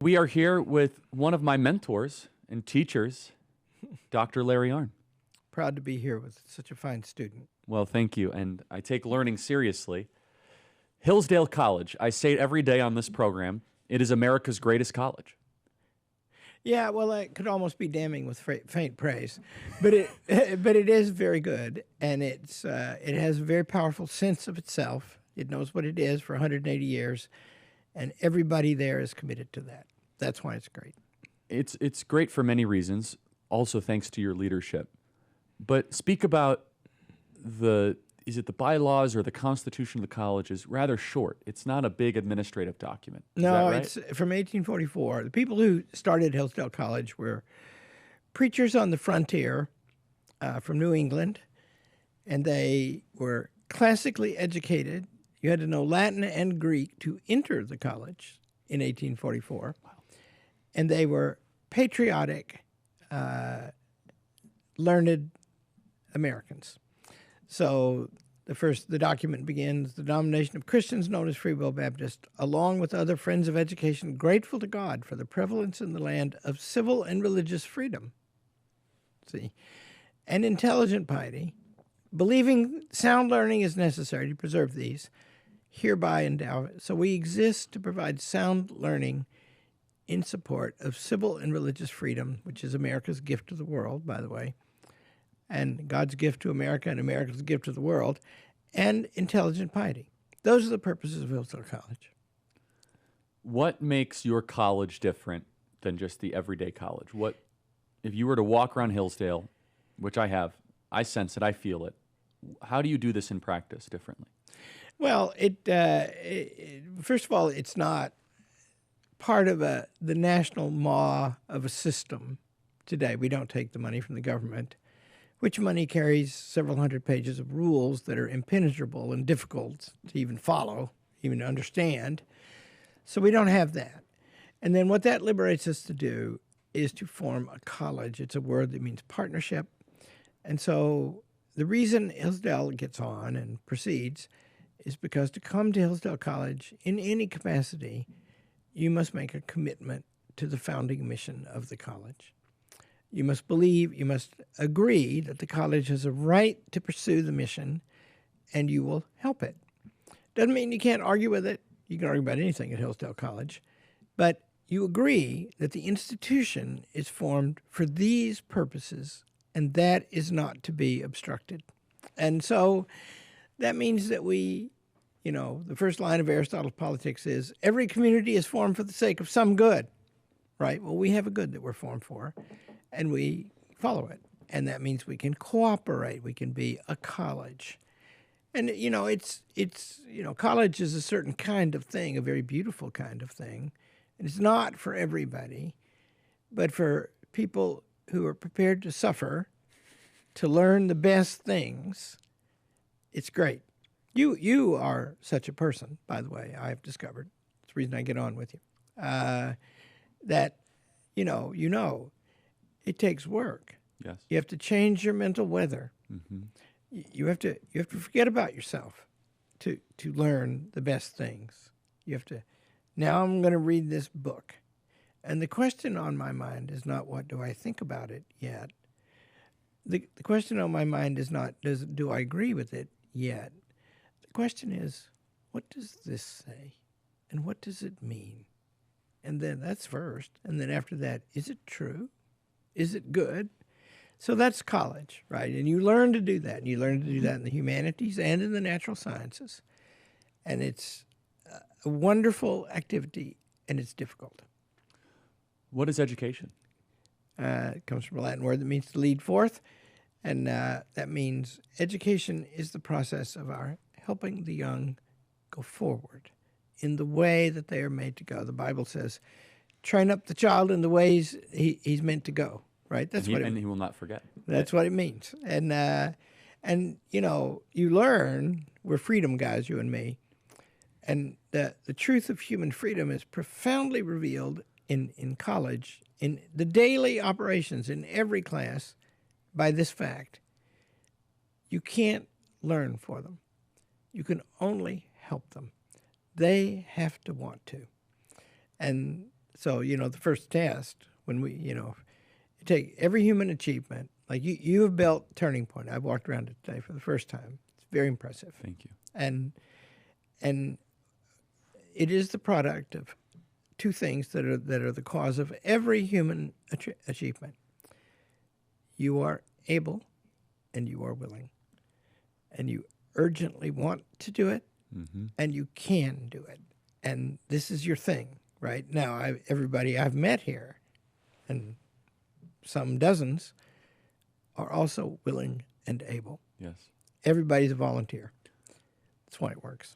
We are here with one of my mentors and teachers, Dr. Larry Arnn. Proud to be here with such a fine student. Well, thank you, and I take learning seriously. Hillsdale College, I say it every day on this program, it is America's greatest college. Yeah, well, it could almost be damning with faint praise, but it is very good, and it has a very powerful sense of itself. It knows what it is for 180 years, and everybody there is committed to that. That's why it's great. It's great for many reasons, also thanks to your leadership. But speak about is it the bylaws or the constitution of the college is rather short. It's not a big administrative document. Is No, that right? it's from 1844. The people who started Hillsdale College were preachers on the frontier from New England, and they were classically educated. You had to know Latin and Greek to enter the college in 1844. Wow. And they were patriotic, learned Americans. So the document begins, the denomination of Christians known as Free Will Baptist, along with other friends of education, grateful to God for the prevalence in the land of civil and religious freedom, and intelligent piety, believing sound learning is necessary to preserve these, hereby endow. So we exist to provide sound learning in support of civil and religious freedom, which is America's gift to the world, by the way, and God's gift to America and America's gift to the world, and intelligent piety. Those are the purposes of Hillsdale College. What makes your college different than just the everyday college? What, if you were to walk around Hillsdale, which I have, I sense it, I feel it. How do you do this in practice differently? Well, first of all, it's not part of the national maw of a system today. We don't take the money from the government, which money carries several hundred pages of rules that are impenetrable and difficult to even follow, even to understand. So we don't have that. And then what that liberates us to do is to form a college. It's a word that means partnership. And so the reason Hillsdale gets on and proceeds is because to come to Hillsdale College in any capacity, you must make a commitment to the founding mission of the college. You must believe, you must agree that the college has a right to pursue the mission, and you will help it. Doesn't mean you can't argue with it. You can argue about anything at Hillsdale College. But you agree that the institution is formed for these purposes, and that is not to be obstructed. And so that means that the first line of Aristotle's Politics is, every community is formed for the sake of some good, right? Well, we have a good that we're formed for, and we follow it. And that means we can cooperate. We can be a college. And, college is a certain kind of thing, a very beautiful kind of thing. And it's not for everybody, but for people who are prepared to suffer, to learn the best things, it's great. You are such a person, by the way, I've discovered. It's the reason I get on with you. That, it takes work. Yes. You have to change your mental weather. Mm-hmm. You have to forget about yourself to learn the best things. You have to, now I'm going to read this book. And the question on my mind is not what do I think about it yet. The question on my mind is not do I agree with it yet. The question is, what does this say? And what does it mean? And then that's first. And then after that, is it true? Is it good? So that's college, right? And you learn to do that. And you learn to do that in the humanities and in the natural sciences. And it's a wonderful activity, and it's difficult. What is education? It comes from a Latin word that means to lead forth. And that means education is the process of our helping the young go forward in the way that they are made to go. The Bible says, train up the child in the ways he's meant to go, right? That's what it means. And he will not forget. That's what it means. And you learn, we're freedom guys, you and me, and the truth of human freedom is profoundly revealed in college, in the daily operations in every class, by this fact. You can't learn for them. You can only help them. They have to want to. And So, the first test, when we, take every human achievement, like you have built Turning Point. I've walked around it today for the first time. It's very impressive. Thank you. And it is the product of two things that are the cause of every human achievement. You are able and you are willing. And you urgently want to do it, and you can do it. And this is your thing, right? Now, everybody I've met here, and some dozens, are also willing and able. Yes. Everybody's a volunteer. That's why it works.